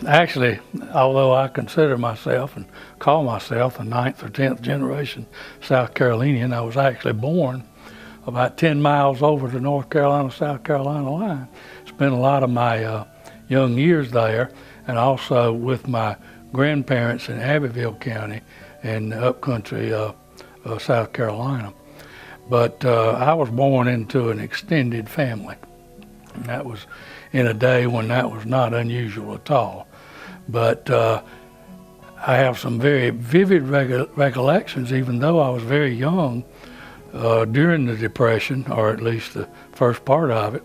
Actually, although I consider myself and call myself a 9th or 10th generation South Carolinian, I was actually born about 10 miles over the North Carolina-South Carolina line. Spent a lot of my young years there, and also with my grandparents in Abbeville County in the upcountry South Carolina. But I was born into an extended family, and that was in a day when that was not unusual at all. But I have some very vivid recollections, even though I was very young during the Depression, or at least the first part of it.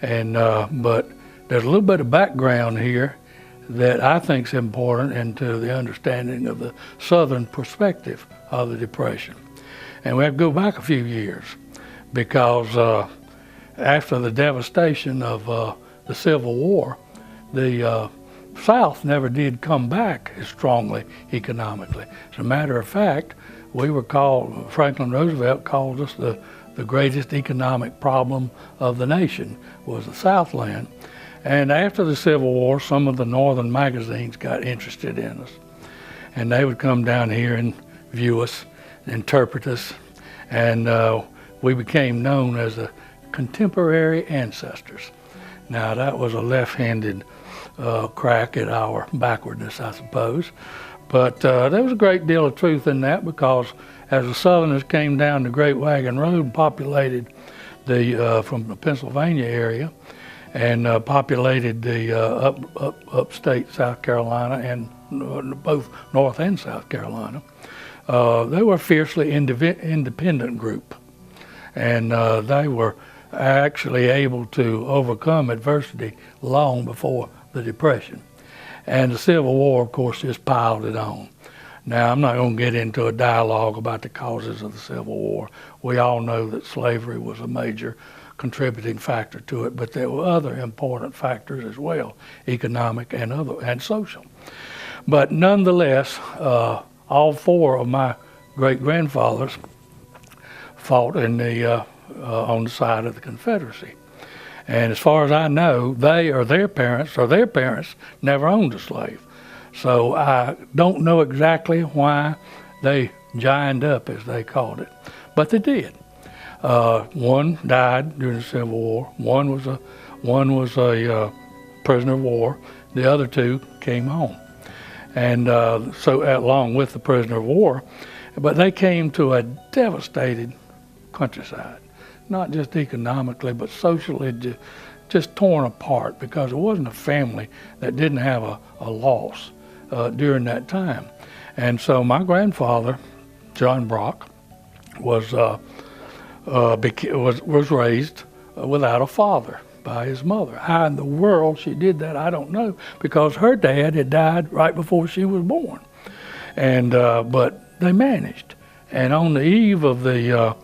And but there's a little bit of background here that I think is important into the understanding of the Southern perspective of the Depression. And we have to go back a few years, because after the devastation of the Civil War, the South never did come back as strongly economically. As a matter of fact, we were called, Franklin Roosevelt called us the greatest economic problem of the nation was the Southland. And after the Civil War, some of the northern magazines got interested in us. And they would come down here and view us, interpret us, and we became known as the contemporary ancestors. Now that was a left-handed crack at our backwardness, I suppose. But there was a great deal of truth in that, because as the Southerners came down the Great Wagon Road and populated from the Pennsylvania area, and populated the upstate South Carolina and both North and South Carolina, they were a fiercely independent group, and they were actually able to overcome adversity long before the Depression. And the Civil War, of course, just piled it on. Now, I'm not going to get into a dialogue about the causes of the Civil War. We all know that slavery was a major contributing factor to it, but there were other important factors as well, economic and social. But nonetheless, all four of my great-grandfathers fought in on the side of the Confederacy. And as far as I know, they or their parents never owned a slave. So I don't know exactly why they jined up, as they called it, but they did. One died during the Civil War. One was a prisoner of war. The other two came home, and so along with the prisoner of war. But they came to a devastated countryside, not just economically, but socially, just torn apart, because it wasn't a family that didn't have a loss during that time. And so my grandfather, John Brock, was raised without a father by his mother. How in the world she did that, I don't know, because her dad had died right before she was born. And but they managed. And on the eve of the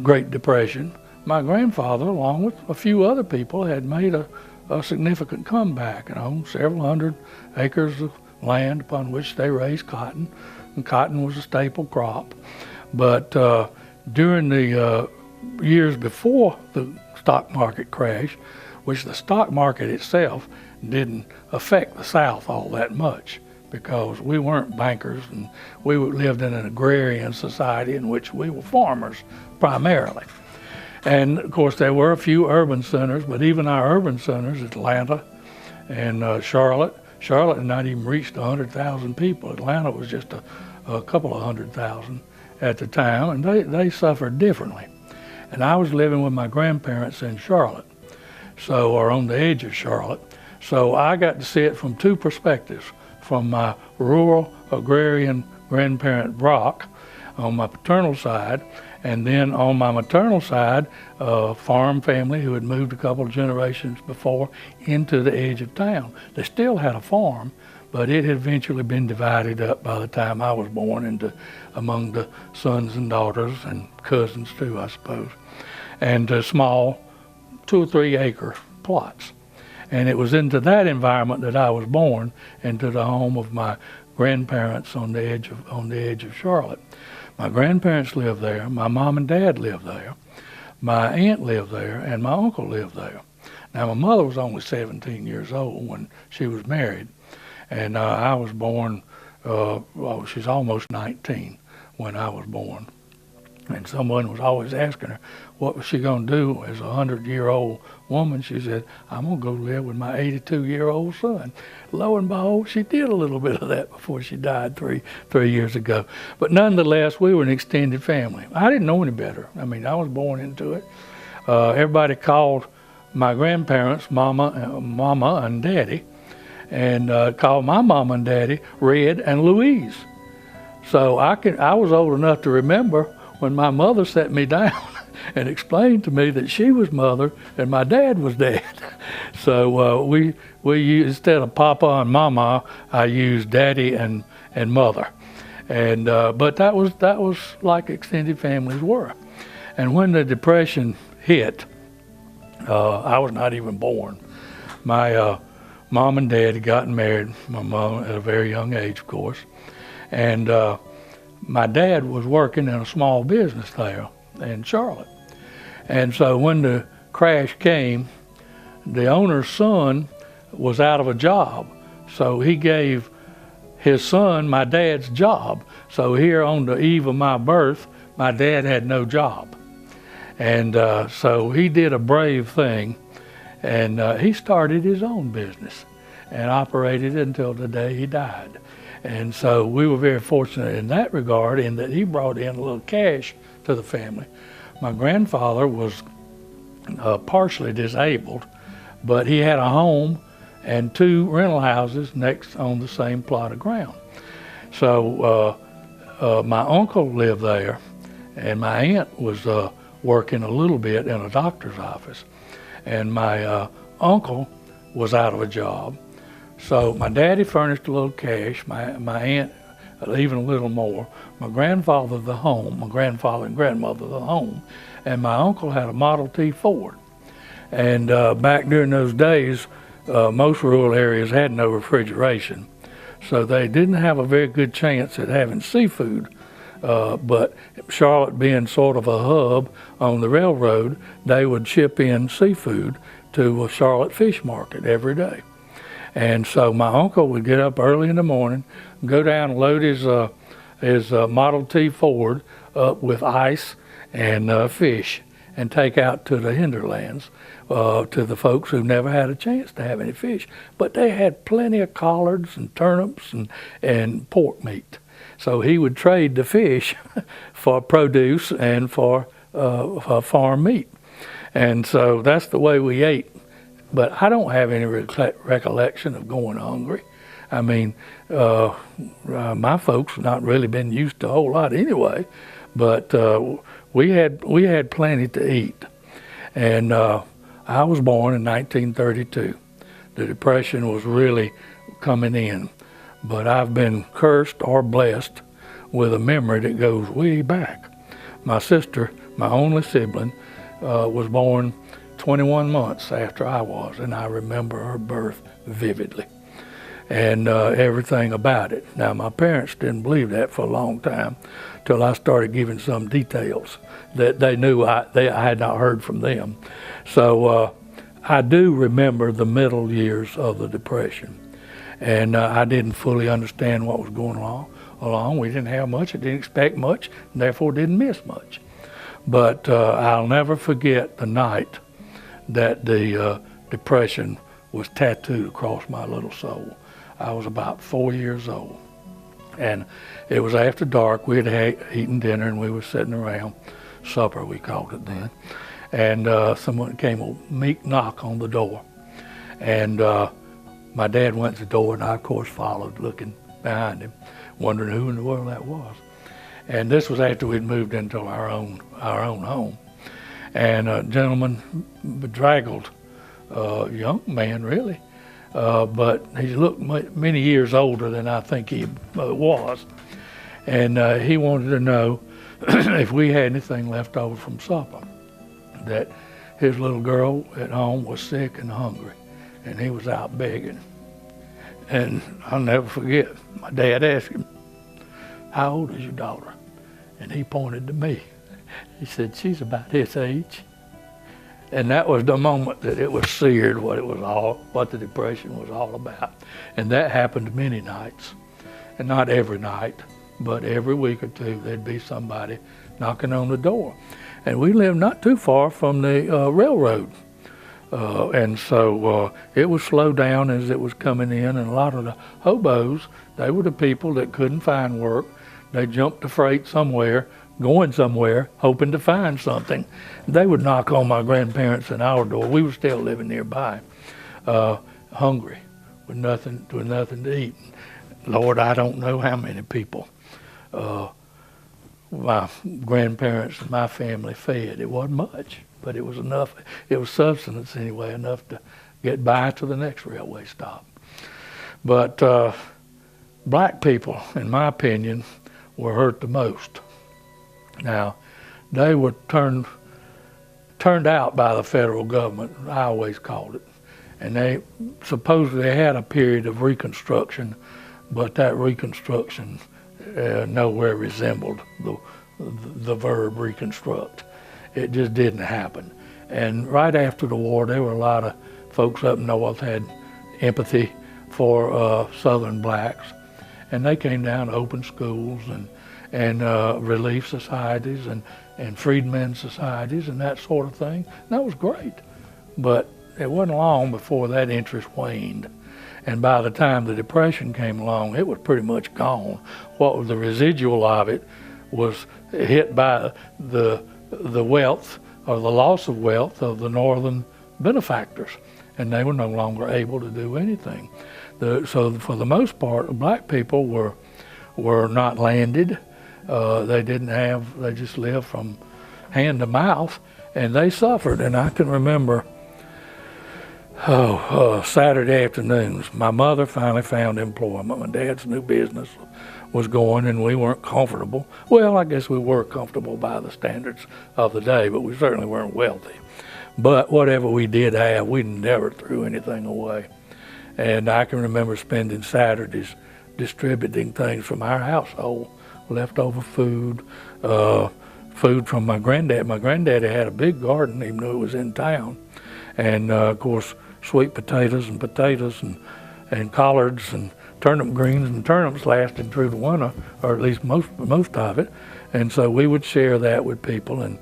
Great Depression, my grandfather, along with a few other people, had made a significant comeback and owned several hundred acres of land upon which they raised cotton, and cotton was a staple crop. But during the years before the stock market crash, which the stock market itself didn't affect the South all that much, because we weren't bankers and we lived in an agrarian society in which we were farmers primarily. And of course there were a few urban centers, but even our urban centers, Atlanta and Charlotte had not even reached 100,000 people. Atlanta was just a couple of 100,000 at the time, and they suffered differently. And I was living with my grandparents in Charlotte, or on the edge of Charlotte. So I got to see it from two perspectives. from my rural agrarian grandparent Brock on my paternal side, and then on my maternal side, a farm family who had moved a couple of generations before into the edge of town. They still had a farm, but it had eventually been divided up by the time I was born into among the sons and daughters and cousins too, I suppose, and small 2 or 3 acre plots. And it was into that environment that I was born, into the home of my grandparents on the edge of Charlotte. My grandparents lived there, my mom and dad lived there, my aunt lived there, and my uncle lived there. Now, my mother was only 17 years old when she was married, and I was born, she's almost 19 when I was born. And someone was always asking her, what was she going to do as a 100-year-old woman? She said, I'm going to go live with my 82-year-old son. Lo and behold, she did a little bit of that before she died three years ago. But nonetheless, we were an extended family. I didn't know any better. I mean, I was born into it. Everybody called my grandparents Mama and Daddy, and called my Mama and Daddy Red and Louise. So I was old enough to remember when my mother sat me down and explained to me that she was mother and my dad was dad. So we used, instead of Papa and Mama, I used Daddy and mother. And but that was like extended families were. And when the Depression hit, I was not even born. My mom and dad had gotten married. My mom at a very young age, of course, and my dad was working in a small business there in Charlotte. And so when the crash came, the owner's son was out of a job. So he gave his son my dad's job. So here on the eve of my birth, my dad had no job. And so he did a brave thing, and he started his own business and operated it until the day he died. And so we were very fortunate in that regard, in that he brought in a little cash to the family. My grandfather was partially disabled, but he had a home and 2 rental houses next on the same plot of ground. So my uncle lived there, and my aunt was working a little bit in a doctor's office. And my uncle was out of a job. So my daddy furnished a little cash, my aunt even a little more, my grandfather the home, my grandfather and grandmother the home, and my uncle had a Model T Ford. And back during those days, most rural areas had no refrigeration, so they didn't have a very good chance at having seafood. But Charlotte being sort of a hub on the railroad, they would ship in seafood to a Charlotte fish market every day. And so my uncle would get up early in the morning, go down and load his Model T Ford up with ice and fish, and take out to the hinterlands to the folks who never had a chance to have any fish. But they had plenty of collards and turnips and pork meat. So he would trade the fish for produce and for farm meat. And so that's the way we ate. But I don't have any recollection of going hungry. I mean, my folks not really been used to a whole lot anyway, but we had plenty to eat. And I was born in 1932. The Depression was really coming in, but I've been cursed or blessed with a memory that goes way back. My sister, my only sibling, was born 21 months after I was, and I remember her birth vividly and everything about it. Now, my parents didn't believe that for a long time till I started giving some details that they knew I had not heard from them. So I do remember the middle years of the Depression, and I didn't fully understand what was going along. We didn't have much, I didn't expect much, and therefore didn't miss much. But I'll never forget the night that the Depression was tattooed across my little soul. I was about 4 years old, and it was after dark. We had eaten dinner, and we were sitting around, supper we called it then, and someone came a meek knock on the door, and my dad went to the door, and I, of course, followed, looking behind him, wondering who in the world that was. And this was after we'd moved into our own home. And a gentleman, bedraggled young man, really, but he looked many years older than I think he was. And he wanted to know if we had anything left over from supper, that his little girl at home was sick and hungry, and he was out begging. And I'll never forget, my dad asked him, "How old is your daughter?" And he pointed to me. He said, "She's about his age." And that was the moment that it was seared what the Depression was all about. And that happened many nights. And not every night, but every week or two there'd be somebody knocking on the door. And we lived not too far from the railroad. And so it was slowed down as it was coming in, and a lot of the hobos, they were the people that couldn't find work. They jumped the freight somewhere, going somewhere, hoping to find something. They would knock on my grandparents and our door. We were still living nearby, hungry, with nothing to eat. Lord, I don't know how many people my grandparents and my family fed. It wasn't much, but it was enough. It was subsistence anyway, enough to get by to the next railway stop. But black people, in my opinion, were hurt the most. Now, they were turned out by the federal government, I always called it, and they supposedly had a period of Reconstruction, but that Reconstruction nowhere resembled the verb reconstruct. It just didn't happen. And right after the war, there were a lot of folks up north had empathy for Southern blacks, and they came down to open schools and relief societies and freedmen's societies and that sort of thing. And that was great. But it wasn't long before that interest waned. And by the time the Depression came along, it was pretty much gone. What was the residual of it was hit by the wealth or the loss of wealth of the northern benefactors, and they were no longer able to do anything. So for the most part, black people were not landed. They just lived from hand to mouth, and they suffered. And I can remember Saturday afternoons, my mother finally found employment. My dad's new business was going, and we weren't comfortable. Well, I guess we were comfortable by the standards of the day, but we certainly weren't wealthy. But whatever we did have, we never threw anything away. And I can remember spending Saturdays distributing things from our household, leftover food, food from my granddad. My granddaddy had a big garden, even though it was in town. And of course, sweet potatoes and collards and turnip greens and turnips lasted through the winter, or at least most of it. And so we would share that with people, and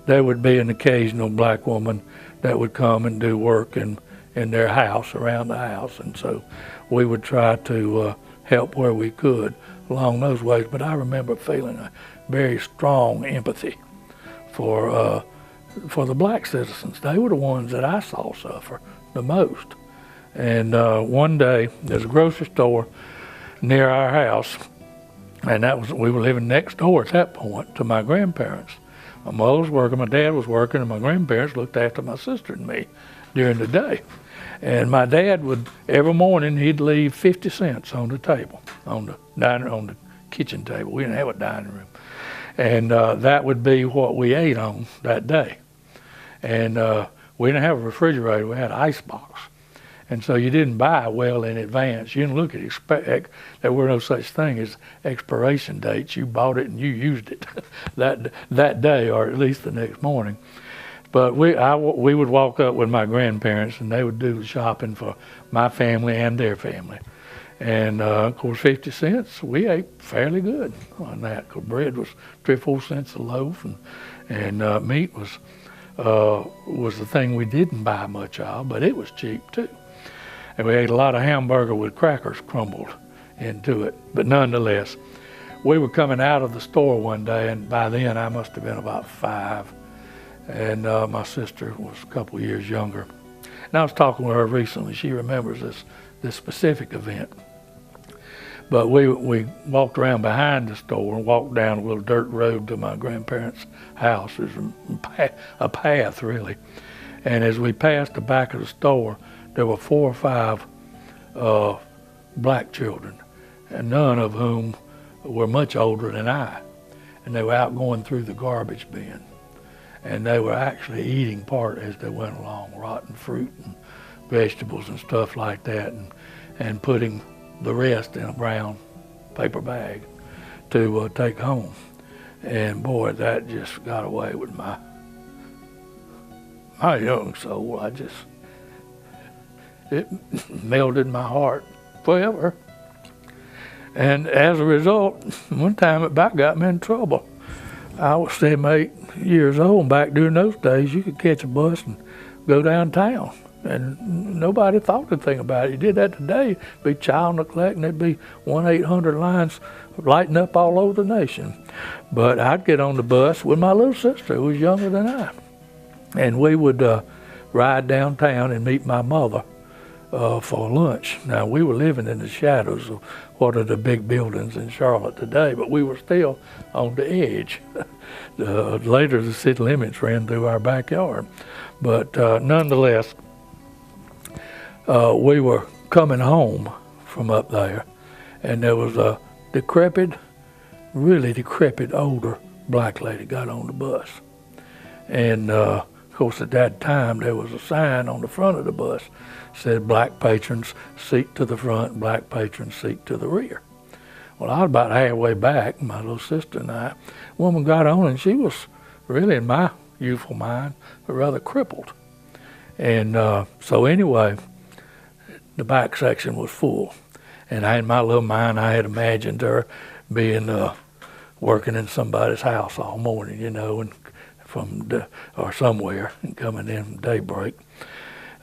there would be an occasional black woman that would come and do work in their house, around the house. And so we would try to help where we could along those ways. But I remember feeling a very strong empathy for the black citizens. They were the ones that I saw suffer the most. And one day, there's a grocery store near our house, and we were living next door at that point to my grandparents. My mother was working, my dad was working, and my grandparents looked after my sister and me during the day. And my dad would, every morning, he'd leave 50 cents on the table, on the kitchen table. We didn't have a dining room. And that would be what we ate on that day. And we didn't have a refrigerator, we had an ice box. And so you didn't buy well in advance. You didn't look at there were no such thing as expiration dates. You bought it and you used it that day, or at least the next morning. But we would walk up with my grandparents, and they would do the shopping for my family and their family. And of course, 50 cents, we ate fairly good on that, because bread was 3 or 4 cents a loaf, and meat was the thing we didn't buy much of, but it was cheap too. And we ate a lot of hamburger with crackers crumbled into it. But nonetheless, we were coming out of the store one day, and by then I must have been about 5, and my sister was a couple years younger. And I was talking with her recently. She remembers this specific event. But we walked around behind the store and walked down a little dirt road to my grandparents' house. There's a path, really. And as we passed the back of the store, there were 4 or 5 black children, and none of whom were much older than I. And they were out going through the garbage bin. And they were actually eating part as they went along, rotten fruit and vegetables and stuff like that, and putting the rest in a brown paper bag to take home. And boy, that just got away with my young soul. It melted my heart forever. And as a result, one time it about got me in trouble. I was 7, 8 years old, and back during those days, you could catch a bus and go downtown. And nobody thought anything about it. You did that today, it'd be child neglect, and there'd be 1-800 lines lighting up all over the nation. But I'd get on the bus with my little sister, who was younger than I. And we would ride downtown and meet my mother for lunch. Now, we were living in the shadows of what are the big buildings in Charlotte today, but we were still on the edge. Later, the city limits ran through our backyard. But nonetheless, we were coming home from up there, and there was a really decrepit older black lady got on the bus. And of course, at that time, there was a sign on the front of the bus said, "Black patrons, seat to the front, black patrons, seat to the rear." Well, I was about halfway back, my little sister and I. Woman got on, and she was really, in my youthful mind, rather crippled. And so anyway, the back section was full. And in my little mind, I had imagined her being working in somebody's house all morning, you know, and or somewhere, and coming in from daybreak,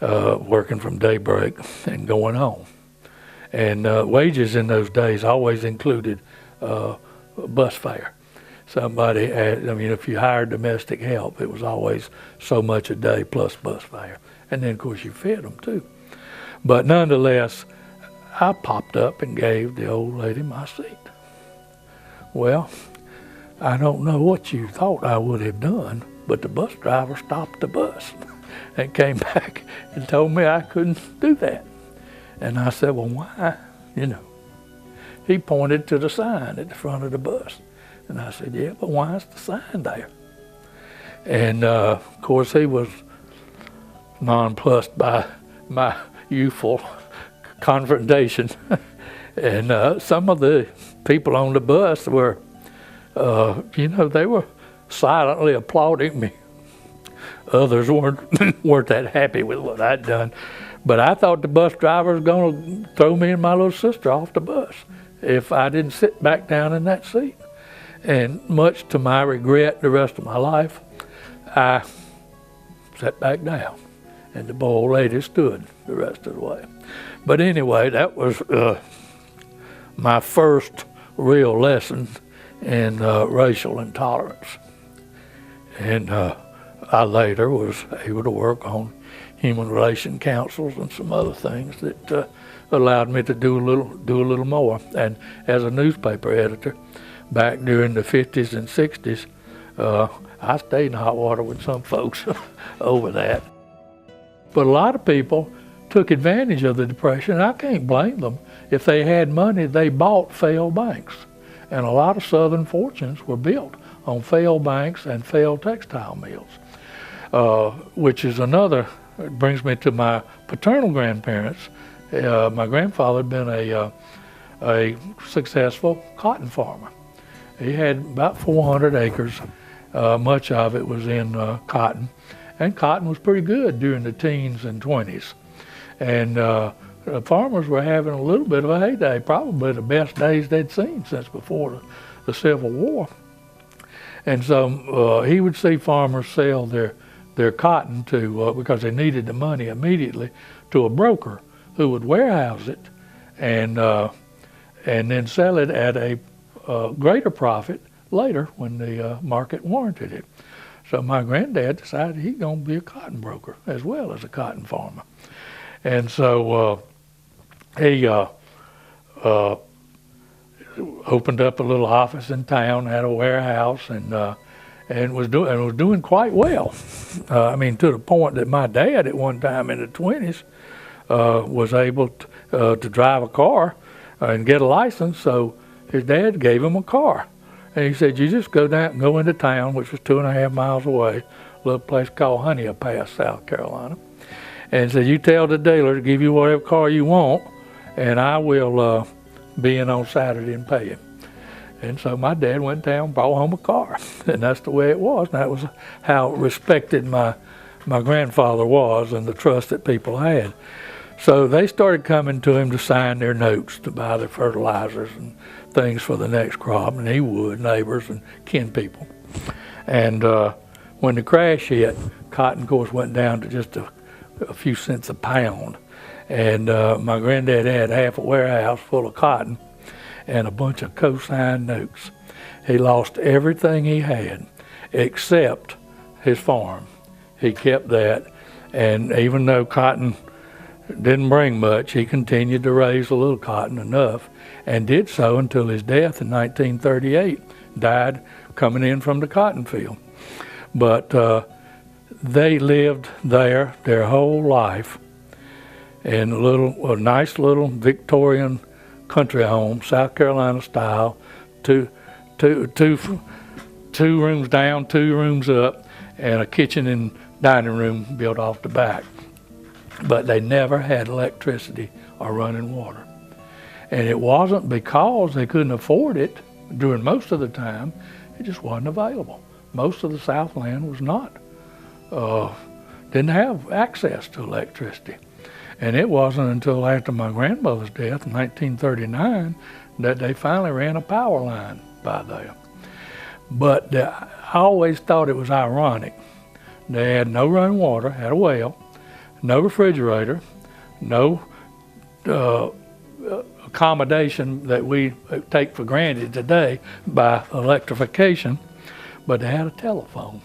working from daybreak and going home. And wages in those days always included bus fare. If you hired domestic help, it was always so much a day plus bus fare. And then, of course, you fed them too. But nonetheless, I popped up and gave the old lady my seat. Well, I don't know what you thought I would have done, but the bus driver stopped the bus and came back and told me I couldn't do that. And I said, well, why? You know, he pointed to the sign at the front of the bus. And I said, yeah, but why is the sign there? And of course, he was nonplussed by my youthful confrontation. And some of the people on the bus were, they were silently applauding me. Others weren't that happy with what I'd done. But I thought the bus driver was going to throw me and my little sister off the bus if I didn't sit back down in that seat. And much to my regret the rest of my life, I sat back down, and the old lady stood the rest of the way. But anyway, that was my first real lesson in racial intolerance. And I later was able to work on human relation councils and some other things that allowed me to do a little more. And as a newspaper editor, back during the 50s and 60s, I stayed in hot water with some folks over that. But a lot of people took advantage of the Depression, and I can't blame them. If they had money, they bought failed banks. And a lot of Southern fortunes were built on failed banks and failed textile mills, which is another. It brings me to my paternal grandparents. My grandfather had been a successful cotton farmer. He had about 400 acres. Much of it was in cotton. And cotton was pretty good during the teens and 20s. And the farmers were having a little bit of a heyday, probably the best days they'd seen since before the Civil War. And so he would see farmers sell their cotton to, because they needed the money immediately, to a broker who would warehouse it and then sell it at a greater profit later when the market warranted it. So my granddad decided he's going to be a cotton broker as well as a cotton farmer. And so he opened up a little office in town, had a warehouse, and was doing quite well. I mean, to the point that my dad at one time in the 20s was able to drive a car and get a license. So his dad gave him a car, and he said, "You just go into town," which was 2.5 miles away, a little place called Honea Pass, South Carolina, and said, "You tell the dealer to give you whatever car you want, and I will be in on Saturday and pay him." And so my dad went down, brought home a car, and that's the way it was. And that was how respected my grandfather was, and the trust that people had. So they started coming to him to sign their notes to buy their fertilizers and things for the next crop, and he would, neighbors and kin people. And when the crash hit, cotton, of course, went down to just a few cents a pound. And my granddad had half a warehouse full of cotton and a bunch of co-signed notes. He lost everything he had except his farm. He kept that, and even though cotton didn't bring much, he continued to raise a little cotton, enough, and did so until his death in 1938. Died coming in from the cotton field. But they lived there their whole life in a nice little Victorian country home, South Carolina style, two rooms down, 2 rooms up, and a kitchen and dining room built off the back. But they never had electricity or running water. And it wasn't because they couldn't afford it during most of the time, it just wasn't available. Most of the Southland was not, didn't have access to electricity. And it wasn't until after my grandmother's death in 1939 that they finally ran a power line by there. But I always thought it was ironic. They had no running water, had a well, no refrigerator, no accommodation that we take for granted today by electrification, but they had a telephone.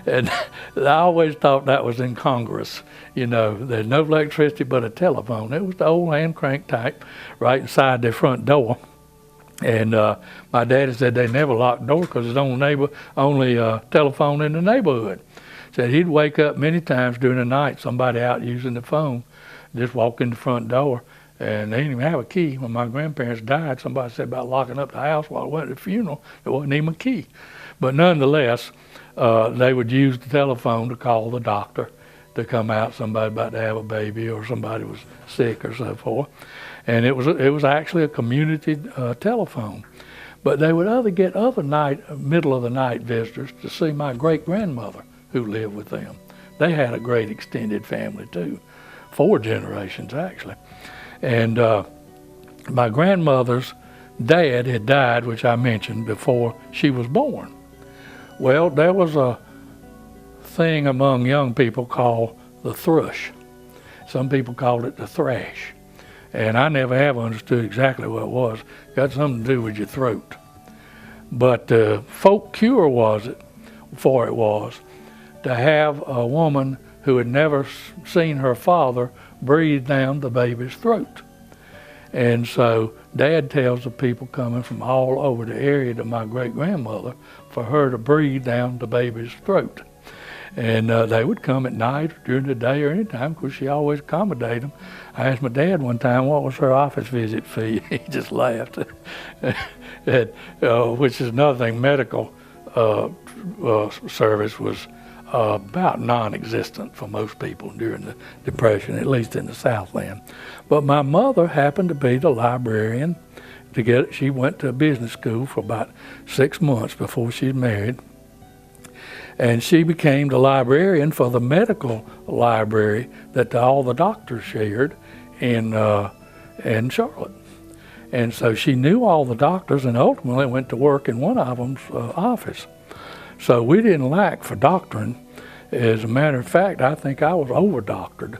And I always thought that was incongruous. You know, there's no electricity but a telephone. It was the old hand crank type right inside their front door. And my daddy said they never locked the door because it's the only telephone in the neighborhood. Said he'd wake up many times during the night, somebody out using the phone, just walk in the front door, and they didn't even have a key. When my grandparents died, somebody said about locking up the house while I went to the funeral. There wasn't even a key. But nonetheless, they would use the telephone to call the doctor to come out, somebody about to have a baby or somebody was sick or so forth. And it was actually a community telephone. But they would get other middle of the night visitors to see my great grandmother who lived with them. They had a great extended family too, 4 generations actually. And my grandmother's dad had died, which I mentioned, before she was born. Well, there was a thing among young people called the thrush. Some people called it the thrash. And I never have understood exactly what it was. It got something to do with your throat. But the folk cure was to have a woman who had never seen her father breathe down the baby's throat. And so Dad tells the people coming from all over the area to my great-grandmother for her to breathe down the baby's throat. And they would come at night or during the day or any time, because she always accommodated them. I asked my dad one time what was her office visit fee. He just laughed. Which is another thing, medical service was about non-existent for most people during the Depression, at least in the Southland. But my mother happened to be the librarian. She went to business school for about 6 months before she was married. And she became the librarian for the medical library that all the doctors shared in Charlotte. And so she knew all the doctors and ultimately went to work in one of them's office. So we didn't lack for doctoring. As a matter of fact, I think I was over-doctored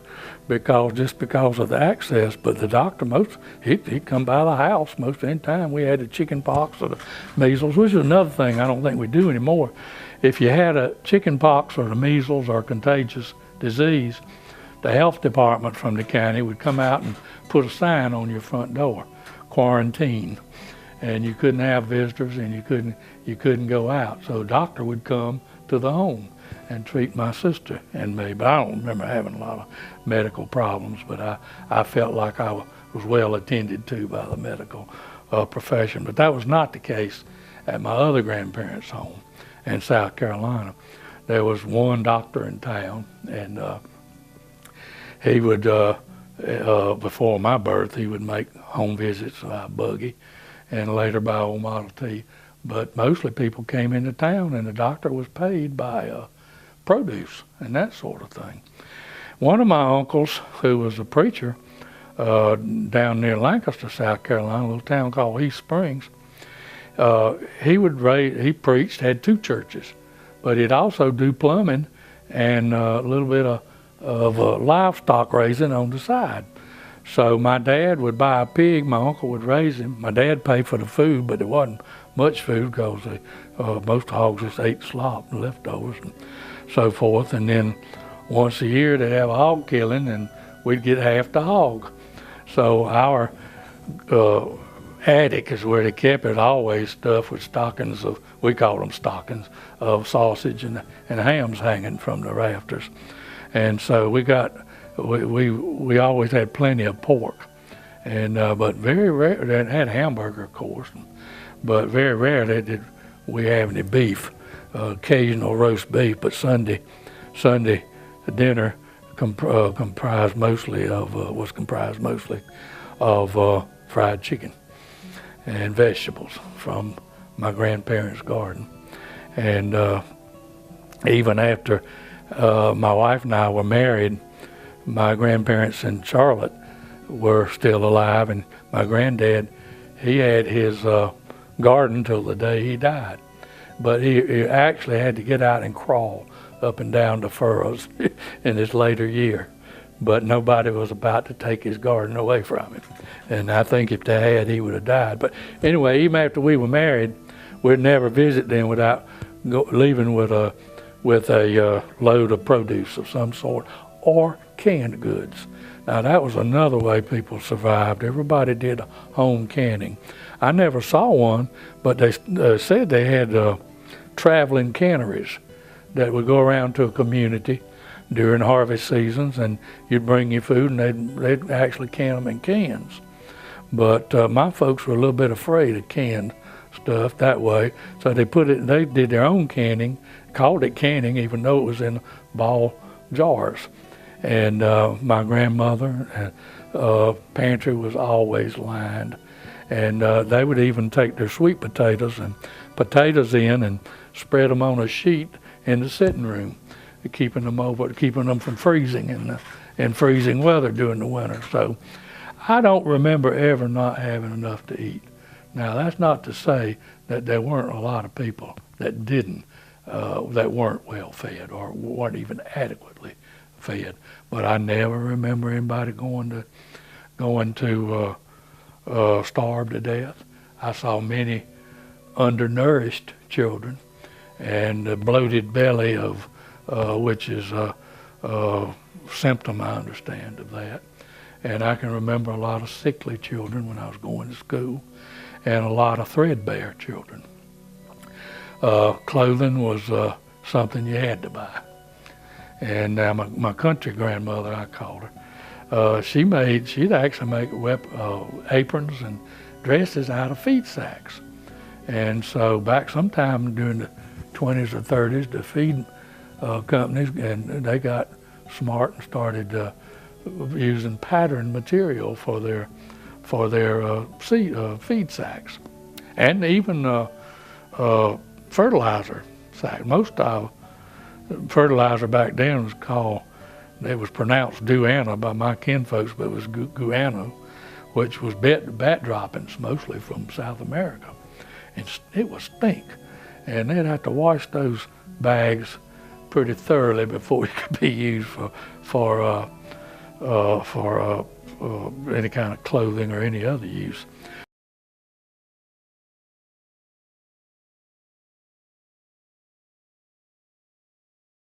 because of the access. But the doctor, he'd come by the house most of the time. We had the chicken pox or the measles, which is another thing I don't think we do anymore. If you had a chicken pox or the measles or contagious disease, the health department from the county would come out and put a sign on your front door, quarantine, and you couldn't have visitors and you couldn't go out. So a doctor would come to the home and treat my sister and me. But I don't remember having a lot of medical problems, but I felt like I was well attended to by the medical profession. But that was not the case at my other grandparents' home in South Carolina. There was one doctor in town, and he would, before my birth, he would make home visits by buggy and later by old Model T. But mostly people came into town, and the doctor was paid by produce and that sort of thing. One of my uncles, who was a preacher down near Lancaster, South Carolina, a little town called East Springs, he preached, had 2 churches, but he'd also do plumbing and a little bit of livestock raising on the side. So my dad would buy a pig, my uncle would raise him. My dad paid for the food, but it wasn't much food because most hogs just ate slop and leftovers and so forth. And then once a year they'd have a hog killing and we'd get half the hog. So our attic is where they kept it, always stuffed with stockings of, we call them stockings, of sausage and hams hanging from the rafters. And so we always had plenty of pork, and but very rare, they had hamburger, of course, but very rarely did we have any beef. Occasional roast beef, but Sunday dinner was comprised mostly of fried chicken and vegetables from my grandparents' garden. And even after my wife and I were married, my grandparents in Charlotte were still alive, and my granddad, he had his garden till the day he died. But he actually had to get out and crawl up and down the furrows in his later year. But nobody was about to take his garden away from him. And I think if they had, he would have died. But anyway, even after we were married, we'd never visit them without leaving with a load of produce of some sort, or canned goods. Now that was another way people survived. Everybody did home canning. I never saw one, but they said they had traveling canneries that would go around to a community during harvest seasons, and you'd bring your food and they'd actually can them in cans. But my folks were a little bit afraid of canned stuff that way, so they did their own canning, called it canning even though it was in ball jars. And my grandmother pantry was always lined, and they would even take their sweet potatoes in and spread them on a sheet in the sitting room, keeping them from freezing in freezing weather during the winter. So I don't remember ever not having enough to eat. Now that's not to say that there weren't a lot of people that weren't well fed or weren't even adequately fed, but I never remember anybody going to starve to death. I saw many undernourished children and a bloated belly which is a symptom, I understand, of that. And I can remember a lot of sickly children when I was going to school, and a lot of threadbare children. Clothing was something you had to buy. And my country grandmother, I called her, she'd actually make aprons and dresses out of feed sacks. And so back sometime during the 20s or 30s, the feed companies, and they got smart and started using patterned material for their feed sacks, and even fertilizer sacks. Most of fertilizer back then was pronounced Duana by my kinfolks, but it was guano, which was bat droppings, mostly from South America. And it would stink. And they'd have to wash those bags pretty thoroughly before it could be used for any kind of clothing or any other use.